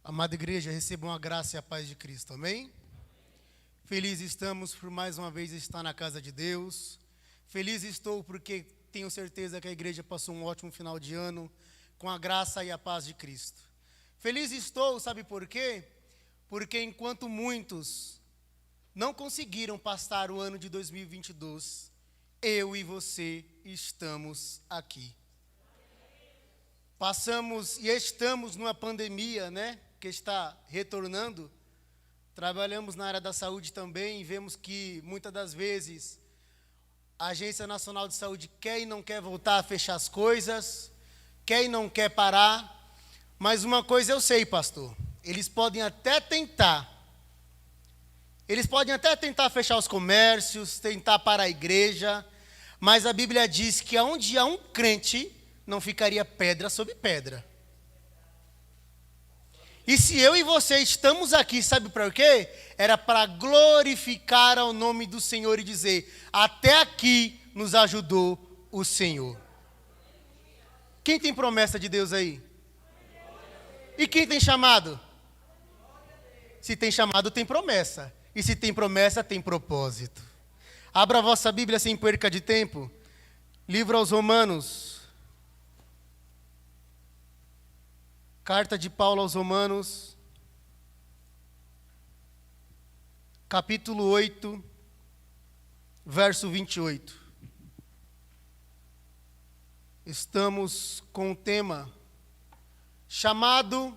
Amada igreja, recebam a graça e a paz de Cristo, amém? Felizes estamos por mais uma vez estar na casa de Deus. Feliz estou porque tenho certeza que a igreja passou um ótimo final de ano com a graça e a paz de Cristo. Feliz estou, sabe por quê? Porque enquanto muitos não conseguiram passar o ano de 2022, eu e você estamos aqui. Passamos e estamos numa pandemia, que está retornando. Trabalhamos na área da saúde também e vemos que muitas das vezes a Agência Nacional de Saúde quer e não quer voltar a fechar as coisas, quer e não quer parar. Mas uma coisa eu sei, pastor, eles podem até tentar fechar os comércios, tentar parar a igreja, mas a Bíblia diz que onde há um crente, não ficaria pedra sobre pedra. E se eu e você estamos aqui, sabe para quê? Era para glorificar ao nome do Senhor e dizer, até aqui nos ajudou o Senhor. Quem tem promessa de Deus aí? E quem tem chamado? Se tem chamado, tem promessa. E se tem promessa, tem propósito. Abra a vossa Bíblia sem perca de tempo. Livro aos Romanos. Carta de Paulo aos Romanos, capítulo 8, verso 28. Estamos com o tema chamado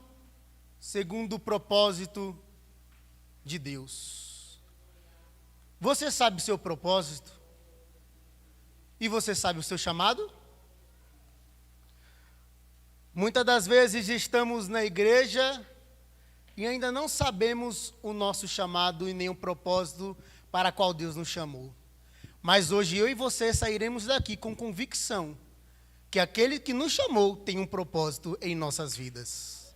segundo o propósito de Deus. Você sabe o seu propósito? E você sabe o seu chamado? Muitas das vezes estamos na igreja e ainda não sabemos o nosso chamado e nem o propósito para qual Deus nos chamou. Mas hoje eu e você sairemos daqui com convicção que aquele que nos chamou tem um propósito em nossas vidas.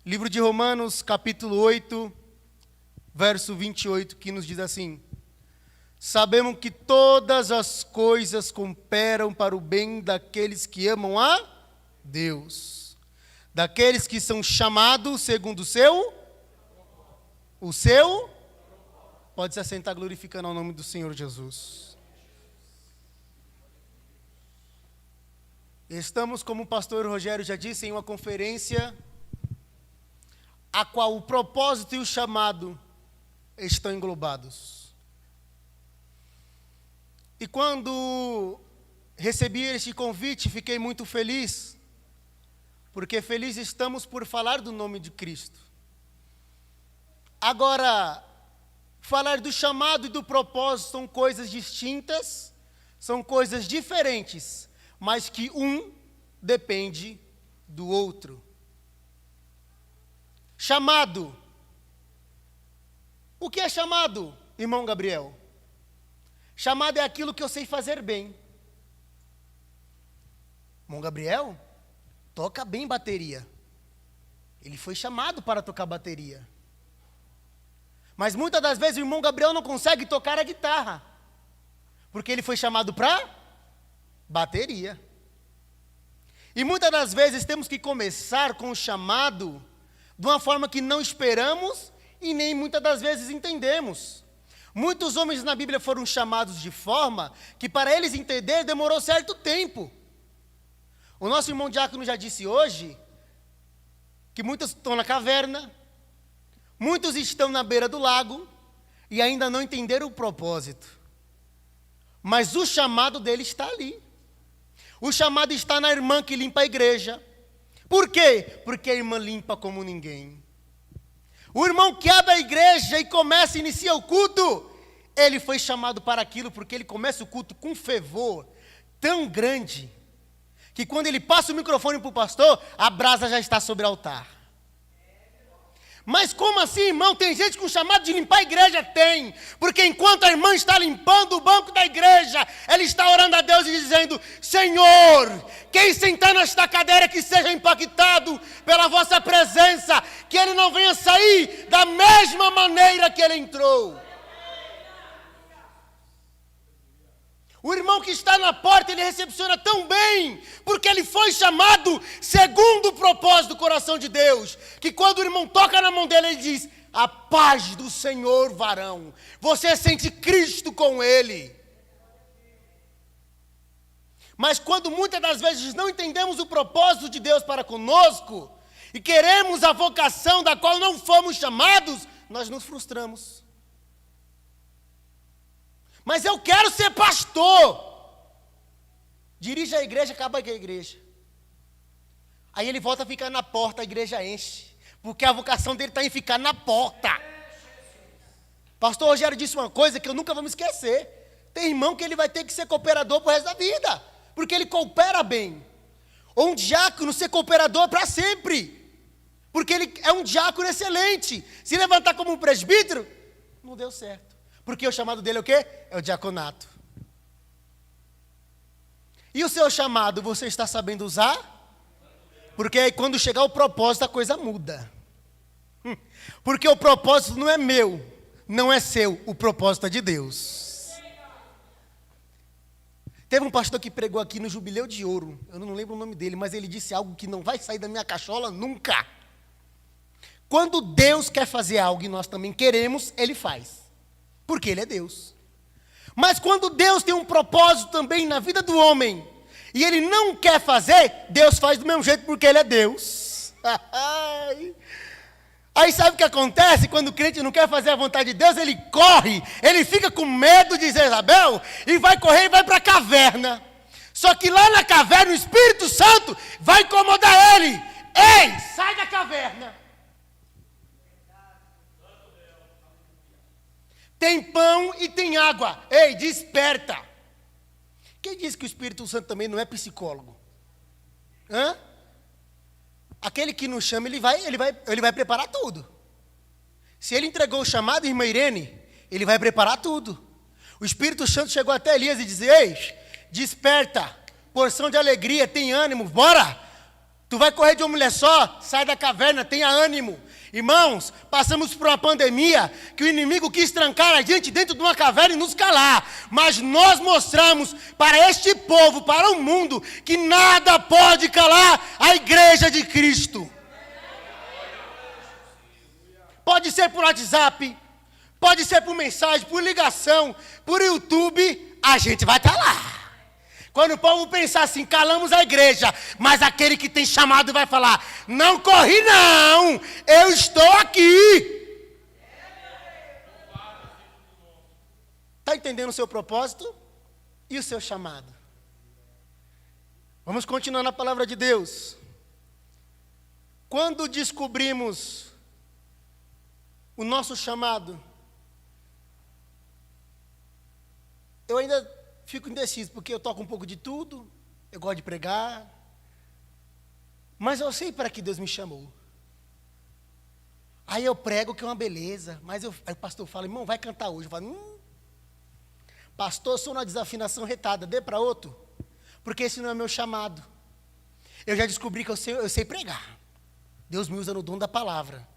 Livro de Romanos, capítulo 8, verso 28, que nos diz assim: sabemos que todas as coisas cooperam para o bem daqueles que amam a Deus, daqueles que são chamados segundo o seu, pode se assentar glorificando ao nome do Senhor Jesus. Estamos, como o pastor Rogério já disse, em uma conferência, a qual o propósito e o chamado estão englobados. E quando recebi este convite, fiquei muito feliz, porque feliz estamos por falar do nome de Cristo. Agora, falar do chamado e do propósito são coisas distintas, são coisas diferentes, mas que um depende do outro. Chamado. O que é chamado, irmão Gabriel? Chamado é aquilo que eu sei fazer bem. Irmão Gabriel toca bem bateria. Ele foi chamado para tocar bateria. Mas muitas das vezes o irmão Gabriel não consegue tocar a guitarra, porque ele foi chamado para bateria. E muitas das vezes temos que começar com o chamado de uma forma que não esperamos e nem muitas das vezes entendemos. Muitos homens na Bíblia foram chamados de forma que para eles entender demorou certo tempo. O nosso irmão Diácono já disse hoje que muitos estão na caverna, muitos estão na beira do lago e ainda não entenderam o propósito. Mas o chamado dele está ali. O chamado está na irmã que limpa a igreja. Por quê? Porque a irmã limpa como ninguém. O irmão que abre a igreja e começa, inicia o culto, ele foi chamado para aquilo porque ele começa o culto com fervor tão grande, que quando ele passa o microfone para o pastor, a brasa já está sobre o altar. Mas como assim, irmão? Tem gente com chamado de limpar a igreja? Tem. Porque enquanto a irmã está limpando o banco da igreja, ela está orando a Deus e dizendo: Senhor, quem sentar nesta cadeira que seja impactado pela vossa presença, que ele não venha sair da mesma maneira que ele entrou. O irmão que está na porta, ele recepciona tão bem, porque ele foi chamado segundo o propósito do coração de Deus, que quando o irmão toca na mão dele, ele diz: a paz do Senhor, varão. Você sente Cristo com ele. Mas quando muitas das vezes não entendemos o propósito de Deus para conosco, e queremos a vocação da qual não fomos chamados, nós nos frustramos. Mas eu quero ser pastor. Dirige a igreja, acaba com a igreja. Aí ele volta a ficar na porta, a igreja enche. Porque a vocação dele está em ficar na porta. Pastor Rogério disse uma coisa que eu nunca vou me esquecer. Tem irmão que ele vai ter que ser cooperador pro resto da vida. Porque ele coopera bem. Ou um diácono ser cooperador para sempre. Porque ele é um diácono excelente. Se levantar como um presbítero, não deu certo. Porque o chamado dele é o quê? É o diaconato. E o seu chamado, você está sabendo usar? Porque aí quando chegar o propósito, a coisa muda. Porque o propósito não é meu, não é seu, o propósito é de Deus. Teve um pastor que pregou aqui no Jubileu de Ouro, eu não lembro o nome dele, mas ele disse algo que não vai sair da minha cachola nunca. Quando Deus quer fazer algo e nós também queremos, Ele faz. Porque Ele é Deus. Mas quando Deus tem um propósito também na vida do homem, e Ele não quer fazer, Deus faz do mesmo jeito porque Ele é Deus. Aí sabe o que acontece? Quando o crente não quer fazer a vontade de Deus, ele corre, ele fica com medo de Jezabel, e vai correr e vai para a caverna. Só que lá na caverna, o Espírito Santo vai incomodar ele. Ei, sai da caverna. Tem pão e tem água. Ei, desperta. Quem disse que o Espírito Santo também não é psicólogo? Hã? Aquele que nos chama, ele vai preparar tudo. Se ele entregou o chamado, irmã Irene, ele vai preparar tudo. O Espírito Santo chegou até Elias e disse: ei, desperta, porção de alegria, tem ânimo, bora. Tu vai correr de uma mulher só, sai da caverna, tenha ânimo. Irmãos, passamos por uma pandemia que o inimigo quis trancar a gente dentro de uma caverna e nos calar. Mas nós mostramos para este povo, para o mundo, que nada pode calar a igreja de Cristo. Pode ser por WhatsApp, pode ser por mensagem, por ligação, por YouTube, a gente vai estar lá. Quando o povo pensar assim, calamos a igreja, mas aquele que tem chamado vai falar: não corri não, eu estou aqui. Está entendendo o seu propósito e o seu chamado? Vamos continuar na palavra de Deus. Quando descobrimos o nosso chamado, eu ainda fico indeciso, porque eu toco um pouco de tudo, eu gosto de pregar, mas eu sei para que Deus me chamou. Aí eu prego que é uma beleza, mas aí o pastor fala: irmão, vai cantar hoje. Eu falo: pastor, eu sou uma desafinação retada, dê para outro, porque esse não é meu chamado. Eu já descobri que eu sei pregar. Deus me usa no dom da palavra.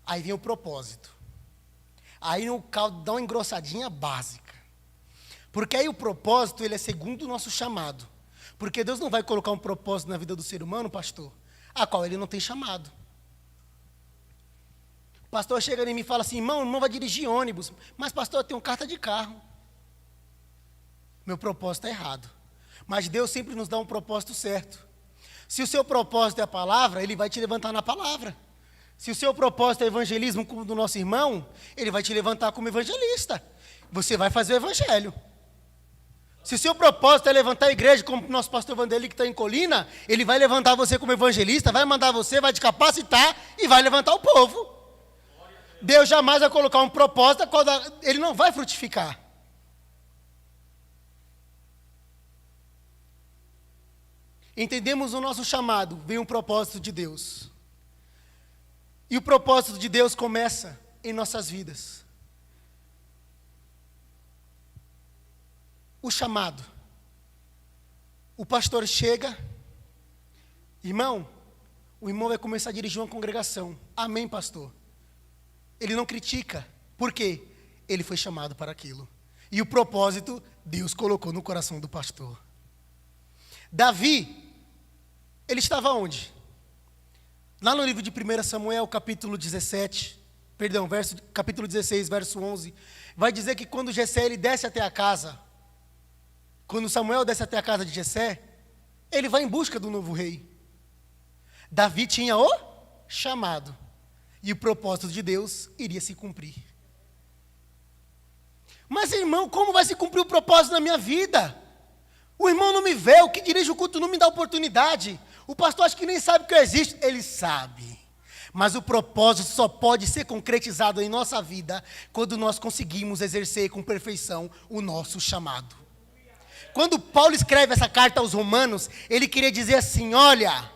Aí vem o propósito. Aí no caldo dá uma engrossadinha básica. Porque aí o propósito, ele é segundo o nosso chamado. Porque Deus não vai colocar um propósito na vida do ser humano, pastor, a qual ele não tem chamado. O pastor chega em mim e fala assim: irmão vai dirigir ônibus. Mas pastor, eu tenho carta de carro. Meu propósito é errado. Mas Deus sempre nos dá um propósito certo. Se o seu propósito é a palavra, Ele vai te levantar na palavra. Se o seu propósito é evangelismo como do nosso irmão, Ele vai te levantar como evangelista. Você vai fazer o evangelho. Se o seu propósito é levantar a igreja, como o nosso pastor Vandeli que está em Colina, ele vai levantar você como evangelista, vai mandar você, vai te capacitar e vai levantar o povo. Deus jamais vai colocar um propósito, ele não vai frutificar. Entendemos o nosso chamado, vem um propósito de Deus. E o propósito de Deus começa em nossas vidas. O chamado. O pastor chega, irmão, o irmão vai começar a dirigir uma congregação. Amém, pastor? Ele não critica. Por quê? Ele foi chamado para aquilo. E o propósito, Deus colocou no coração do pastor. Davi, ele estava onde? Lá no livro de 1 Samuel, capítulo 16, verso 11, vai dizer que quando Jessé ele desce até a casa, quando Samuel desce até a casa de Jessé, ele vai em busca do novo rei. Davi tinha o chamado, e o propósito de Deus iria se cumprir. Mas, irmão, como vai se cumprir o propósito na minha vida? O irmão não me vê, o que dirige o culto não me dá oportunidade. O pastor acha que nem sabe que eu existo. Ele sabe. Mas o propósito só pode ser concretizado em nossa vida quando nós conseguimos exercer com perfeição o nosso chamado. Quando Paulo escreve essa carta aos Romanos, ele queria dizer assim, olha,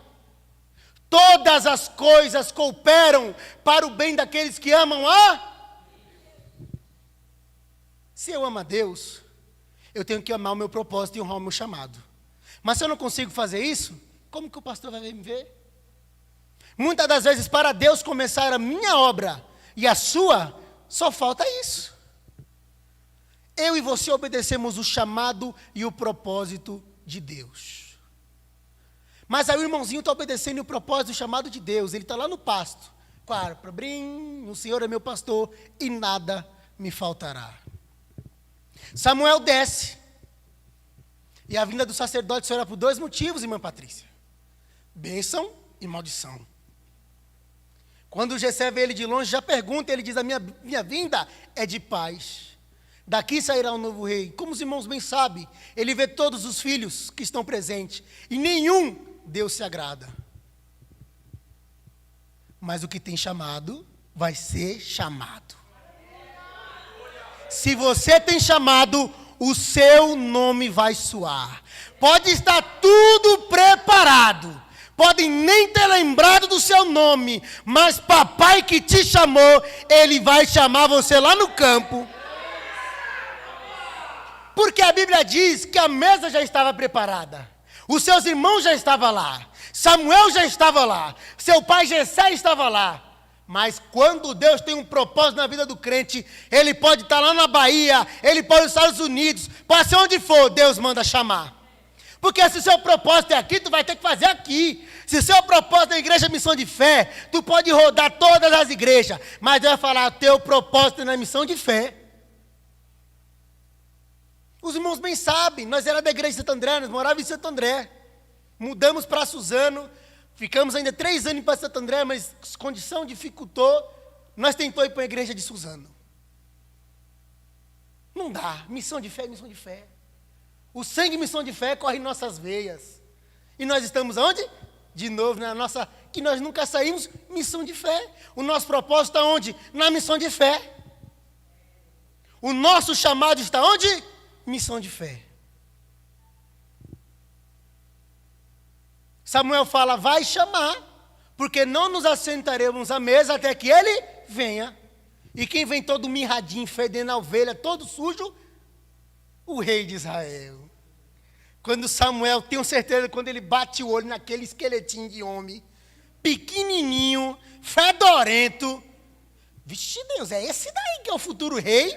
todas as coisas cooperam para o bem daqueles que amam a... Se eu amo a Deus, eu tenho que amar o meu propósito e honrar o meu chamado. Mas se eu não consigo fazer isso, como que o pastor vai me ver? Muitas das vezes, para Deus começar a minha obra e a sua, só falta isso. Eu e você obedecemos o chamado e o propósito de Deus. Mas aí o irmãozinho está obedecendo o propósito e o chamado de Deus. Ele está lá no pasto. Claro, o Senhor é meu pastor e nada me faltará. Samuel desce. E a vinda do sacerdote será por 2 motivos, irmã Patrícia. Bênção e maldição. Quando Jessé vê ele de longe, já pergunta, ele diz, a minha vinda é de paz. Daqui sairá um novo rei. Como os irmãos bem sabem, ele vê todos os filhos que estão presentes. E nenhum Deus se agrada. Mas o que tem chamado, vai ser chamado. Se você tem chamado, o seu nome vai soar. Pode estar tudo preparado. Podem nem ter lembrado do seu nome. Mas papai que te chamou, ele vai chamar você lá no campo. Porque a Bíblia diz que a mesa já estava preparada. Os seus irmãos já estavam lá. Samuel já estava lá. Seu pai Jessé estava lá. Mas quando Deus tem um propósito na vida do crente, ele pode estar lá na Bahia, ele pode ir nos Estados Unidos, pode ser onde for, Deus manda chamar. Porque se o seu propósito é aqui, tu vai ter que fazer aqui. Se o seu propósito é a igreja Missão de Fé, tu pode rodar todas as igrejas, mas Deus vai falar, teu propósito é na missão de fé. Os irmãos bem sabem, nós éramos da igreja de Santo André, nós morávamos em Santo André. Mudamos para Suzano, ficamos ainda 3 anos para Santo André, mas a condição dificultou, nós tentamos ir para a igreja de Suzano. Não dá, missão de fé é missão de fé. O sangue missão de fé corre em nossas veias. E nós estamos onde? De novo, na nossa, que nós nunca saímos, missão de fé. O nosso propósito está onde? Na missão de fé. O nosso chamado está onde? Missão de fé. Samuel fala, vai chamar, porque não nos assentaremos à mesa até que ele venha. E quem vem todo mirradinho, fedendo a ovelha, todo sujo? O rei de Israel. Quando Samuel, tenho certeza, quando ele bate o olho naquele esqueletinho de homem, pequenininho, fedorento, vixe Deus, é esse daí que é o futuro rei?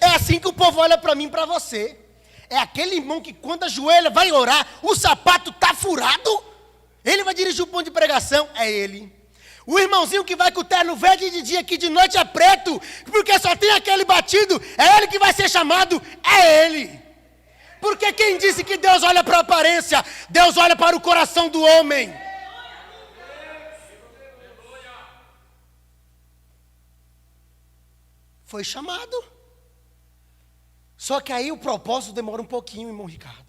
É assim que o povo olha para mim e para você. É aquele irmão que quando ajoelha vai orar, o sapato está furado, ele vai dirigir o ponto de pregação, é ele. O irmãozinho que vai com o terno verde de dia, que de noite é preto, porque só tem aquele batido, é ele que vai ser chamado, é ele. Porque quem disse que Deus olha para a aparência, Deus olha para o coração do homem. Foi chamado. Só que aí o propósito demora um pouquinho, irmão Ricardo.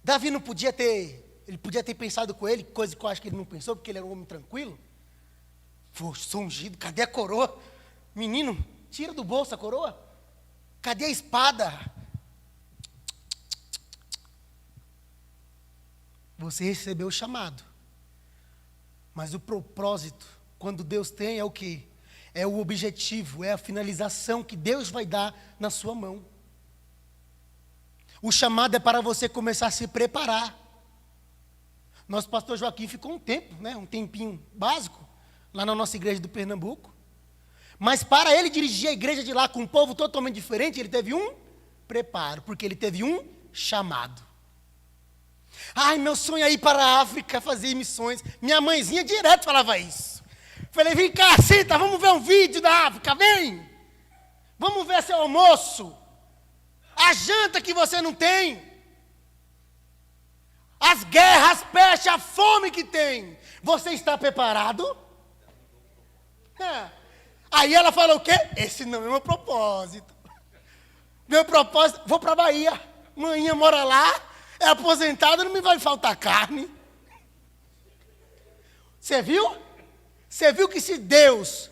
Davi não podia ter, ele podia ter pensado com ele, coisa que eu acho que ele não pensou, porque ele era um homem tranquilo. Sou ungido, cadê a coroa? Menino, tira do bolso a coroa. Cadê a espada? Você recebeu o chamado. Mas o propósito, quando Deus tem, é o quê? É o objetivo, é a finalização que Deus vai dar na sua mão. O chamado é para você começar a se preparar. Nosso pastor Joaquim ficou um tempo, um tempinho básico, lá na nossa igreja do Pernambuco. Mas para ele dirigir a igreja de lá com um povo totalmente diferente, ele teve um preparo, porque ele teve um chamado. Ai, meu sonho é ir para a África fazer missões. Minha mãezinha direto falava isso. Falei, vem cá, senta, vamos ver um vídeo da África, vem. Vamos ver seu almoço. A janta que você não tem. As guerras, as pestes, a fome que tem. Você está preparado? Aí ela falou o quê? Esse não é meu propósito. Meu propósito, vou para a Bahia. Manhã mora lá, é aposentada, não me vai faltar carne. Você viu? Você viu que se Deus,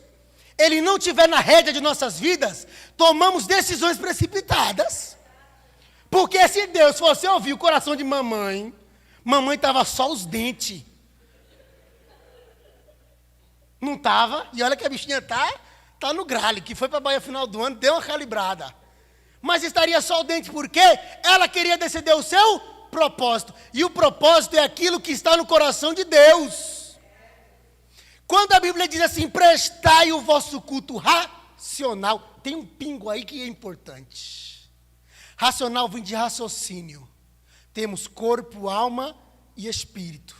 Ele não tiver na rédea de nossas vidas, tomamos decisões precipitadas. Porque se Deus fosse ouvir o coração de mamãe, mamãe estava só os dentes. Não estava, e olha que a bichinha tá no grale, que foi para a Bahia final do ano, deu uma calibrada. Mas estaria só o dente, porque ela queria decidir o seu propósito. E o propósito é aquilo que está no coração de Deus. Quando a Bíblia diz assim, prestai o vosso culto racional, tem um pingo aí que é importante. Racional vem de raciocínio. Temos corpo, alma e espírito.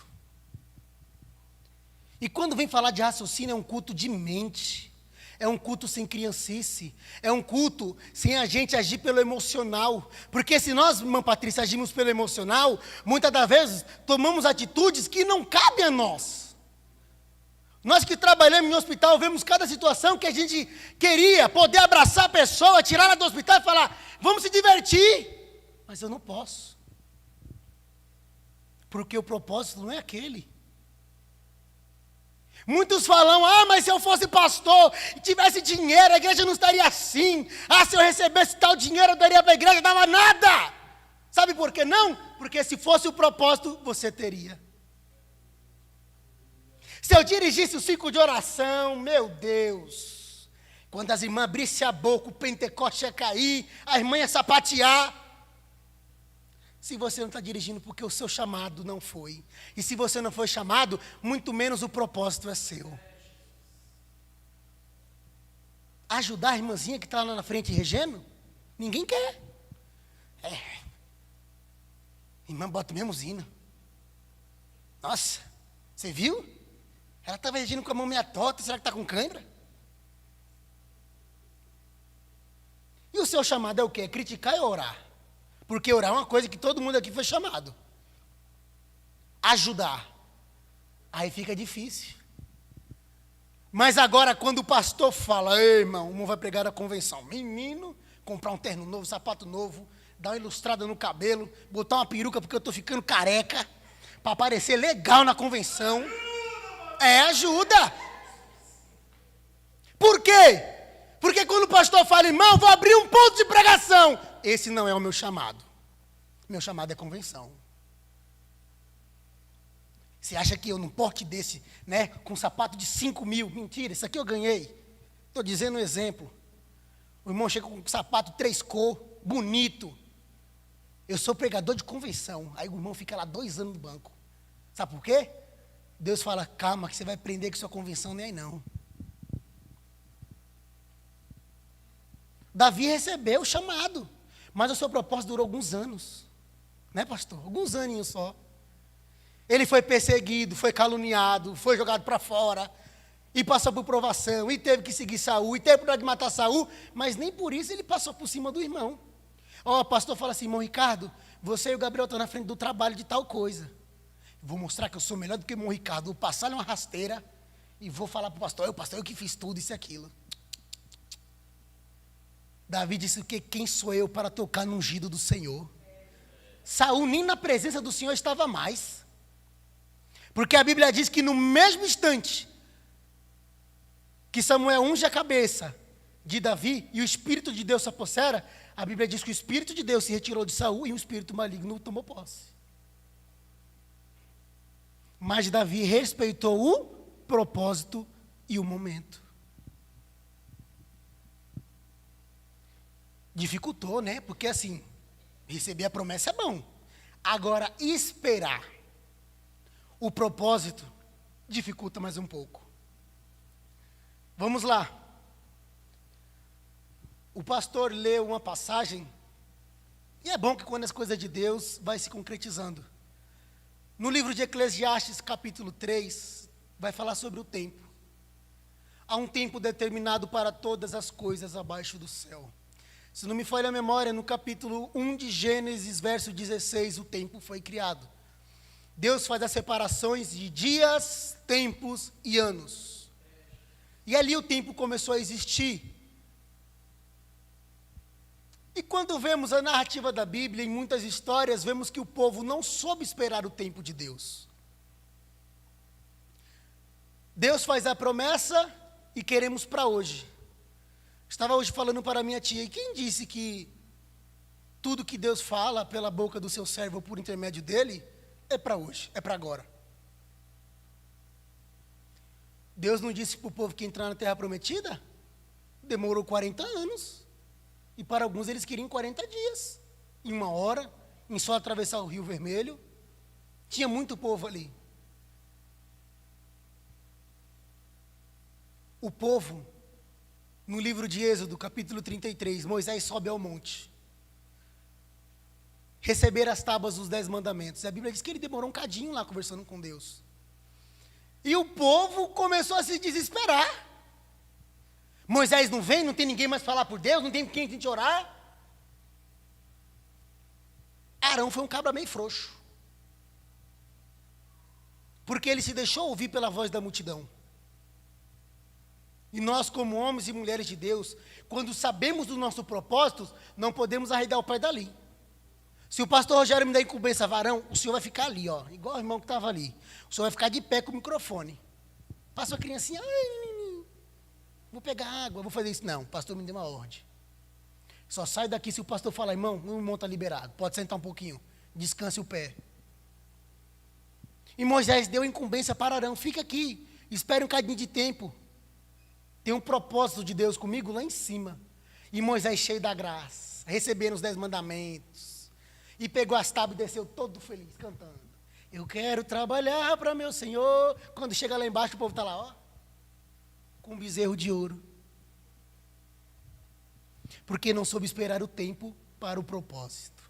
E quando vem falar de raciocínio, é um culto de mente. É um culto sem criancice. É um culto sem a gente agir pelo emocional. Porque se nós, irmã Patrícia, agimos pelo emocional, muitas das vezes tomamos atitudes que não cabem a nós. Nós que trabalhamos em hospital, vemos cada situação que a gente queria poder abraçar a pessoa, tirar ela do hospital e falar, vamos se divertir. Mas eu não posso. Porque o propósito não é aquele. Muitos falam, mas se eu fosse pastor e tivesse dinheiro, a igreja não estaria assim. Se eu recebesse tal dinheiro, eu daria para a igreja, não dava nada. Sabe por que não? Porque se fosse o propósito, você teria. Se eu dirigisse o ciclo de oração, meu Deus, quando as irmãs abrissem a boca, o Pentecoste ia cair, a irmã ia sapatear. Se você não está dirigindo porque o seu chamado não foi. E se você não foi chamado, muito menos o propósito é seu. Ajudar a irmãzinha que está lá na frente regendo? Ninguém quer. Irmã, bota o mesmo hino. Nossa, você viu? Ela estava regendo com a mão meia torta, será que está com cãibra? E o seu chamado é o quê? É criticar e orar. Porque orar é uma coisa que todo mundo aqui foi chamado. Ajudar. Aí fica difícil. Mas agora quando o pastor fala, ei irmão, um vai pregar a convenção. Menino, comprar um terno novo, sapato novo, dar uma ilustrada no cabelo, botar uma peruca porque eu estou ficando careca, para parecer legal na convenção. Ajuda. Por quê? Porque quando o pastor fala, irmão, vou abrir um ponto de pregação. Esse não é o meu chamado. Meu chamado é convenção. Você acha que eu num porte desse, né, com um sapato de 5 mil, mentira, isso aqui eu ganhei. Estou dizendo um exemplo. O irmão chega com um sapato 3 cor, bonito. Eu sou pregador de convenção. Aí o irmão fica lá 2 anos no banco. Sabe por quê? Deus fala, calma, que você vai aprender que sua convenção nem é aí não. Davi recebeu o chamado, mas o seu propósito durou alguns anos. Né, pastor? Alguns aninhos só. Ele foi perseguido, foi caluniado, foi jogado para fora, e passou por provação, e teve que seguir Saul, e teve por de matar Saul, mas nem por isso ele passou por cima do irmão. O pastor fala assim, irmão Ricardo, você e o Gabriel estão na frente do trabalho de tal coisa. Vou mostrar que eu sou melhor do que o irmão Ricardo, vou passar uma rasteira, e vou falar para o pastor, eu que fiz tudo isso e aquilo. Davi disse que quem sou eu para tocar no ungido do Senhor? Saul nem na presença do Senhor estava mais. Porque a Bíblia diz que no mesmo instante que Samuel unge a cabeça de Davi e o Espírito de Deus se apossera, a Bíblia diz que o Espírito de Deus se retirou de Saul e um espírito maligno tomou posse. Mas Davi respeitou o propósito e o momento. Dificultou, né? Porque assim, receber a promessa é bom. Agora, esperar o propósito dificulta mais um pouco. Vamos lá. O pastor leu uma passagem, e é bom que quando as coisas de Deus vai se concretizando. No livro de Eclesiastes, capítulo 3, vai falar sobre o tempo. Há um tempo determinado para todas as coisas abaixo do céu. Se não me falha a memória, no capítulo 1 de Gênesis, verso 16, o tempo foi criado. Deus faz as separações de dias, tempos e anos. E ali o tempo começou a existir. E quando vemos a narrativa da Bíblia, em muitas histórias, vemos que o povo não soube esperar o tempo de Deus. Deus faz a promessa e queremos para hoje. Estava hoje falando para minha tia, e quem disse que tudo que Deus fala pela boca do seu servo, por intermédio dele, é para hoje, é para agora? Deus não disse para o povo que ia entrar na terra prometida? Demorou 40 anos. E para alguns eles queriam 40 dias, em 1 hora, em só atravessar o Rio Vermelho. Tinha muito povo ali. O povo, no livro de Êxodo, capítulo 33, Moisés sobe ao monte, receber as tábuas dos 10 mandamentos. E a Bíblia diz que ele demorou um cadinho lá conversando com Deus. E o povo começou a se desesperar. Moisés não vem, não tem ninguém mais falar por Deus, não tem quem tem que orar. Arão foi um cabra meio frouxo, porque ele se deixou ouvir pela voz da multidão. E nós, como homens e mulheres de Deus, quando sabemos dos nossos propósitos, não podemos arredar o pé dali. Se o pastor Rogério me der incumbência, varão, o senhor vai ficar ali, ó, igual o irmão que estava ali. O senhor vai ficar de pé com o microfone. Passa a criancinha, vou pegar água, vou fazer isso. Não, o pastor me deu uma ordem. Só sai daqui se o pastor falar, irmão, o irmão está liberado, pode sentar um pouquinho, descanse o pé. E Moisés deu incumbência para Arão, fica aqui, espere um cadinho de tempo. Tem um propósito de Deus comigo lá em cima. E Moisés, cheio da graça, recebendo os 10 mandamentos, e pegou as tábuas e desceu todo feliz, cantando. Eu quero trabalhar para meu Senhor. Quando chega lá embaixo, o povo está lá, ó, com um bezerro de ouro. Porque não soube esperar o tempo para o propósito.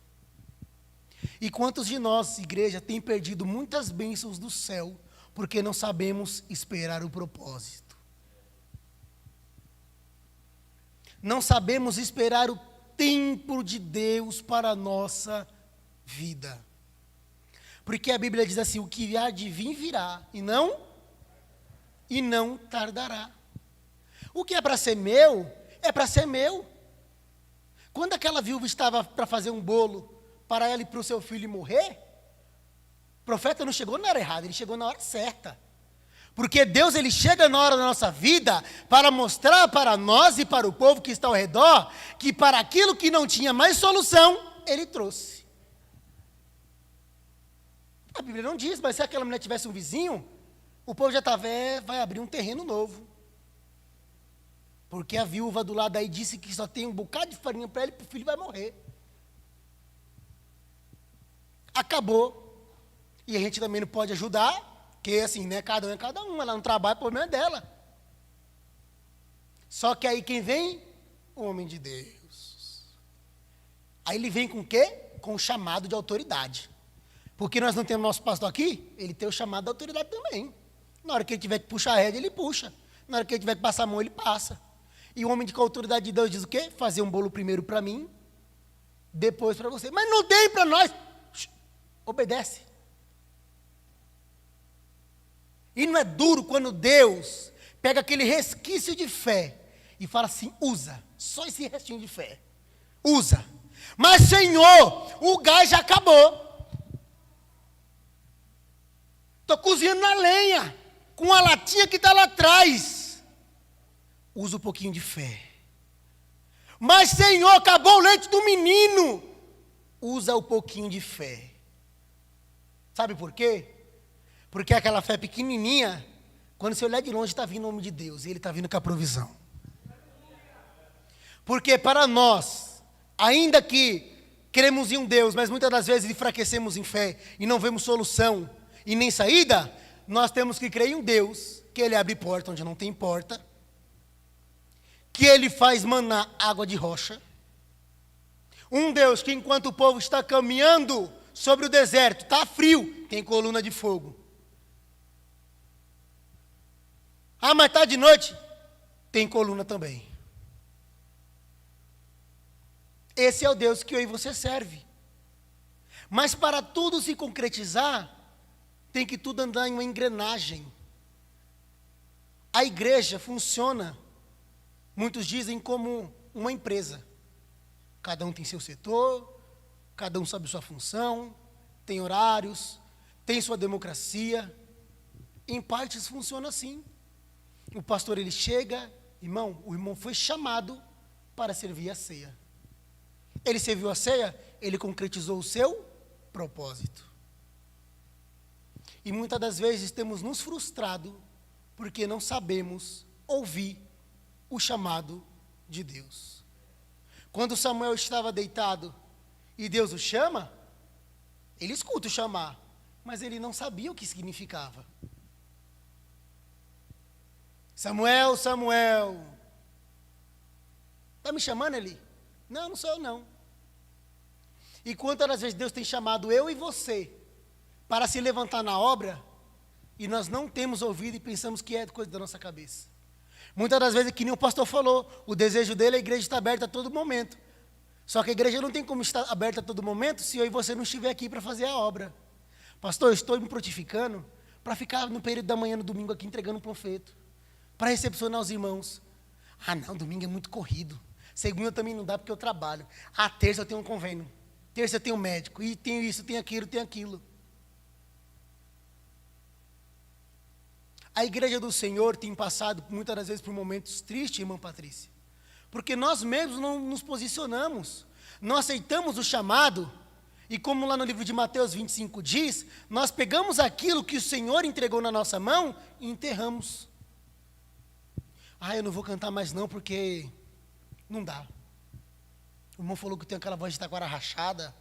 E quantos de nós, igreja, tem perdido muitas bênçãos do céu, porque não sabemos esperar o propósito. Não sabemos esperar o tempo de Deus para a nossa vida. Porque a Bíblia diz assim, o que há de vir virá, e não tardará. O que é para ser meu, é para ser meu. Quando aquela viúva estava para fazer um bolo para ela e para o seu filho morrer, o profeta não chegou na hora errada, ele chegou na hora certa. Porque Deus, ele chega na hora da nossa vida para mostrar para nós e para o povo que está ao redor, que para aquilo que não tinha mais solução, ele trouxe. A Bíblia não diz, mas se aquela mulher tivesse um vizinho, o povo já estava, vai abrir um terreno novo. Porque a viúva do lado aí disse que só tem um bocado de farinha para ele e o filho vai morrer. Acabou. E a gente também não pode ajudar, porque assim, né, cada um é cada um, ela não trabalha, o problema é dela. Só que aí quem vem? O homem de Deus. Aí ele vem com o quê? Com o chamado de autoridade. Porque nós não temos nosso pastor aqui, ele tem o chamado de autoridade também. Na hora que ele tiver que puxar a rédea, ele puxa. Na hora que ele tiver que passar a mão, ele passa. E o homem com a autoridade de Deus diz o quê? Fazer um bolo primeiro para mim, depois para você. Mas não tem para nós. Obedece. E não é duro quando Deus pega aquele resquício de fé e fala assim, usa, só esse restinho de fé. Usa. Mas, Senhor, o gás já acabou. Estou cozinhando na lenha, com a latinha que está lá atrás. Usa um pouquinho de fé. Mas, Senhor, acabou o leite do menino. Usa um pouquinho de fé. Sabe por quê? Porque aquela fé pequenininha, quando você olhar de longe, está vindo o homem de Deus. E ele está vindo com a provisão. Porque para nós, ainda que cremos em um Deus, mas muitas das vezes enfraquecemos em fé e não vemos solução e nem saída, nós temos que crer em um Deus, que ele abre porta onde não tem porta, que Ele faz manar água de rocha. Um Deus que, enquanto o povo está caminhando sobre o deserto, está frio, tem coluna de fogo. Ah, mas está de noite, tem coluna também. Esse é o Deus que eu e você serve. Mas para tudo se concretizar, tem que tudo andar em uma engrenagem. A igreja funciona, muitos dizem, como uma empresa. Cada um tem seu setor, cada um sabe sua função, tem horários, tem sua democracia. Em partes funciona assim. O pastor, ele chega, o irmão foi chamado para servir a ceia. Ele serviu a ceia, ele concretizou o seu propósito. E muitas das vezes temos nos frustrado porque não sabemos ouvir o chamado de Deus. Quando Samuel estava deitado e Deus o chama, ele escuta o chamar, mas ele não sabia o que significava. Samuel, Samuel. Está me chamando, Eli? Não, não sou eu não. E quantas das vezes Deus tem chamado eu e você para se levantar na obra, e nós não temos ouvido e pensamos que é coisa da nossa cabeça. Muitas das vezes, que nem o pastor falou, o desejo dele, a igreja está aberta a todo momento. Só que a igreja não tem como estar aberta a todo momento se eu e você não estiver aqui para fazer a obra. Pastor, eu estou me prontificando para ficar no período da manhã, no domingo aqui, entregando um panfleto, para recepcionar os irmãos. Ah não, domingo é muito corrido. Segunda também não dá porque eu trabalho. Ah, terça eu tenho um convênio. Terça eu tenho um médico. E tenho isso, tenho aquilo, tenho aquilo. A igreja do Senhor tem passado muitas das vezes por momentos tristes, irmã Patrícia. Porque nós mesmos não nos posicionamos. Não aceitamos o chamado. E como lá no livro de Mateus 25 diz, nós pegamos aquilo que o Senhor entregou na nossa mão e enterramos. Ah, eu não vou cantar mais não porque não dá. O irmão falou que tem aquela voz de taquara rachada.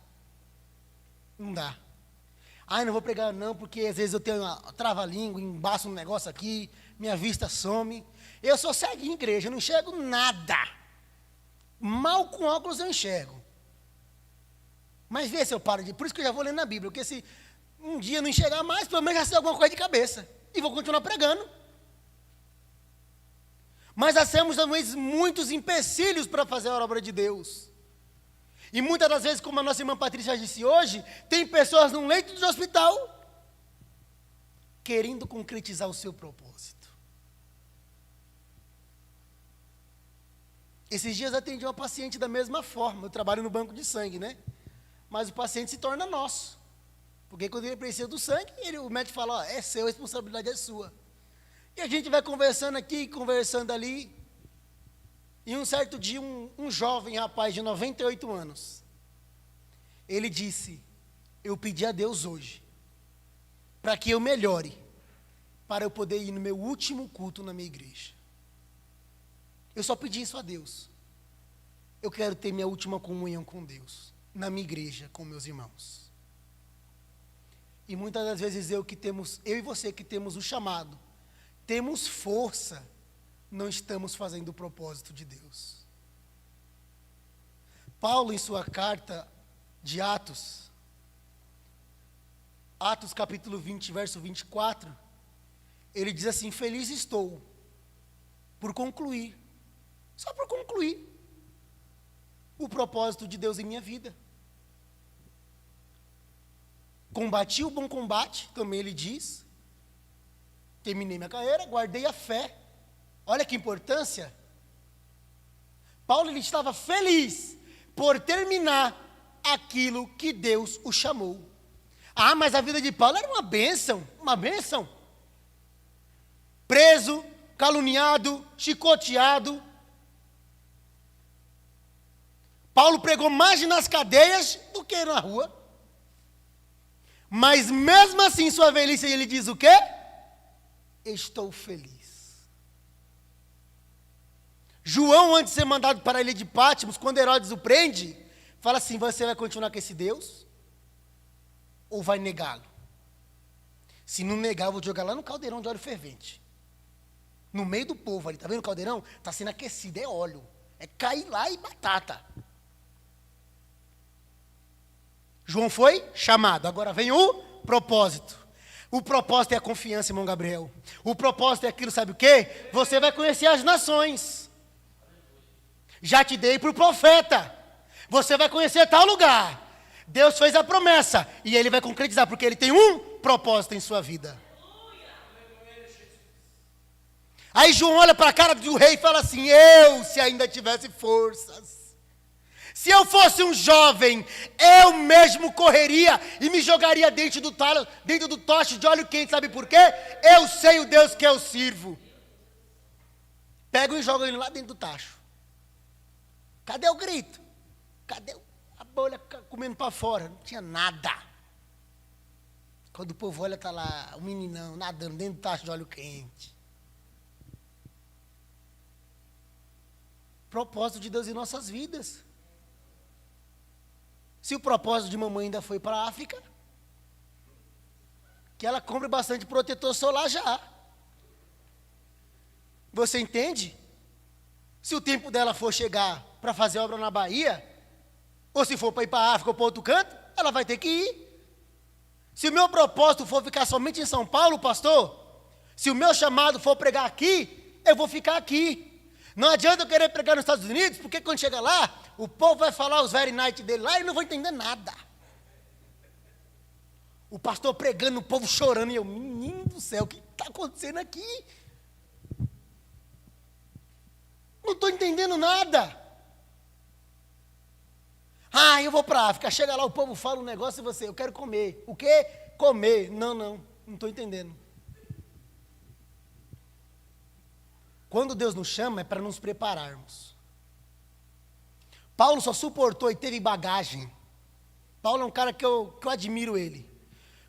Não dá. Ah, eu não vou pregar não porque às vezes eu tenho uma trava-língua, embaço um negócio aqui, minha vista some. Eu só cego em igreja, eu não enxergo nada. Mal com óculos eu enxergo. Mas vê se eu paro de... Por isso que eu já vou lendo na Bíblia, porque se um dia não enxergar mais, pelo menos já sei alguma coisa de cabeça. E vou continuar pregando. Mas nós temos também muitos empecilhos para fazer a obra de Deus. E muitas das vezes, como a nossa irmã Patrícia disse hoje, tem pessoas num leito de hospital querendo concretizar o seu propósito. Esses dias atendi uma paciente da mesma forma. Eu trabalho no banco de sangue, né? Mas o paciente se torna nosso. Porque quando ele precisa do sangue, o médico fala, ó, é seu, a responsabilidade é sua. E a gente vai conversando aqui, conversando ali. E um certo dia, um jovem rapaz de 98 anos, ele disse, eu pedi a Deus hoje, para que eu melhore, para eu poder ir no meu último culto na minha igreja. Eu só pedi isso a Deus. Eu quero ter minha última comunhão com Deus, na minha igreja, com meus irmãos. E muitas das vezes eu e você que temos o chamado, temos força, não estamos fazendo o propósito de Deus. Paulo, em sua carta de Atos capítulo 20, verso 24, ele diz assim, feliz estou por concluir, só por concluir, o propósito de Deus em minha vida. Combati o bom combate, também ele diz, terminei minha carreira, guardei a fé. Olha que importância. Paulo, ele estava feliz por terminar aquilo que Deus o chamou. Ah, mas a vida de Paulo era uma bênção, uma bênção. Preso, caluniado, chicoteado. Paulo pregou mais nas cadeias do que na rua. Mas mesmo assim, sua velhice, ele diz o quê? Estou feliz. João, antes de ser mandado para a ilha de Patmos, quando Herodes o prende, fala assim, você vai continuar com esse Deus? Ou vai negá-lo? Se não negar, eu vou jogar lá no caldeirão de óleo fervente. no meio do povo ali, tá vendo o caldeirão? Está sendo aquecido, é óleo. É cair lá e batata. João foi chamado, agora vem o propósito. O propósito é a confiança, irmão Gabriel. O propósito é aquilo, sabe o quê? Você vai conhecer as nações. Já te dei para o profeta. Você vai conhecer tal lugar. Deus fez a promessa e Ele vai concretizar, porque Ele tem um propósito em sua vida. Aí João olha para a cara do rei e fala assim: se ainda tivesse forças, se eu fosse um jovem, eu mesmo correria e me jogaria dentro do toche de óleo quente, sabe por quê? Eu sei o Deus que eu sirvo. Pegam e jogam ele lá dentro do tacho. Cadê o grito? Cadê a bolha comendo para fora? Não tinha nada. Quando o povo olha, está lá o meninão nadando dentro do tacho de óleo quente. Propósito de Deus em nossas vidas. Se o propósito de mamãe ainda foi para a África, que ela compre bastante protetor solar já. Você entende? Se o tempo dela for chegar para fazer obra na Bahia, ou se for para ir para a África ou para outro canto, ela vai ter que ir. Se o meu propósito for ficar somente em São Paulo, pastor, se o meu chamado for pregar aqui, eu vou ficar aqui. Não adianta eu querer pregar nos Estados Unidos, porque quando chega lá, o povo vai falar os very night dele lá e eu não vou entender nada. O pastor pregando, o povo chorando, e eu, menino do céu, o que está acontecendo aqui? Não estou entendendo nada. Eu vou para a África, chega lá, o povo fala um negócio e você, eu quero comer. O quê? Comer. Não estou entendendo. Quando Deus nos chama é para nos prepararmos. Paulo só suportou e teve bagagem. Paulo é um cara que eu admiro ele.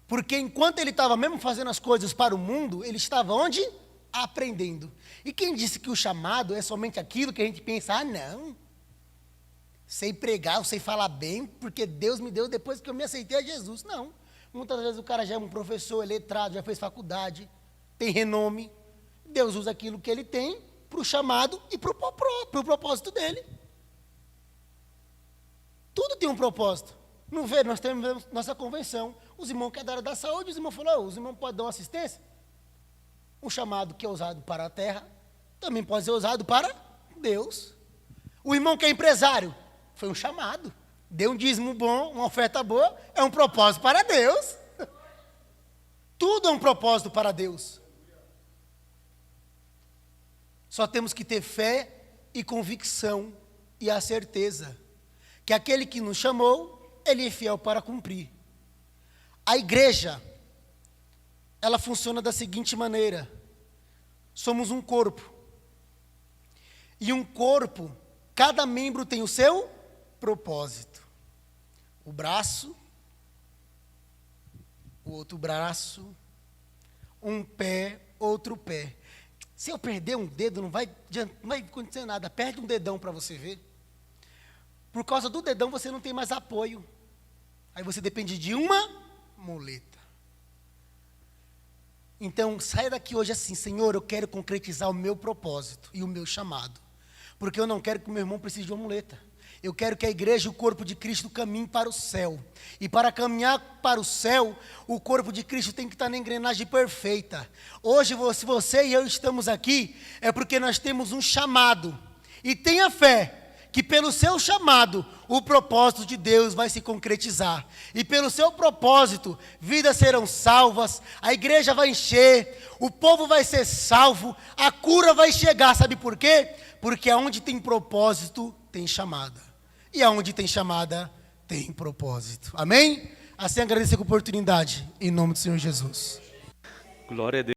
Porque enquanto ele estava mesmo fazendo as coisas para o mundo, ele estava onde? Aprendendo. E quem disse que o chamado é somente aquilo que a gente pensa, não. Sei pregar, eu sei falar bem, porque Deus me deu depois que eu me aceitei a Jesus. Não. Muitas vezes o cara já é um professor, é letrado, já fez faculdade, tem renome. Deus usa aquilo que ele tem para o chamado e para o propósito dele. Tudo tem um propósito. Não vê, nós temos nossa convenção. Os irmãos que é da área da saúde, os irmãos falaram, os irmãos podem dar uma assistência. Um chamado que é usado para a terra, também pode ser usado para Deus. O irmão que é empresário, foi um chamado. Deu um dízimo bom, uma oferta boa, é um propósito para Deus. Tudo é um propósito para Deus. Só temos que ter fé e convicção e a certeza que aquele que nos chamou, ele é fiel para cumprir. A igreja, ela funciona da seguinte maneira: somos um corpo. E um corpo, cada membro tem o seu propósito. O braço, o outro braço, um pé, outro pé. Se eu perder um dedo, não vai acontecer nada. Perde um dedão para você ver. Por causa do dedão, você não tem mais apoio. Aí você depende de uma muleta. Então, saia daqui hoje assim: Senhor, eu quero concretizar o meu propósito e o meu chamado. Porque eu não quero que o meu irmão precise de uma muleta. Eu quero que a igreja, o corpo de Cristo, caminhe para o céu. E para caminhar para o céu, o corpo de Cristo tem que estar na engrenagem perfeita. Hoje, se você e eu estamos aqui, é porque nós temos um chamado. E tenha fé que pelo seu chamado, o propósito de Deus vai se concretizar. E pelo seu propósito, vidas serão salvas, a igreja vai encher, o povo vai ser salvo, a cura vai chegar. Sabe por quê? Porque aonde tem propósito, tem chamada. E aonde tem chamada, tem propósito. Amém? Assim agradecer a oportunidade, em nome do Senhor Jesus. Glória a Deus.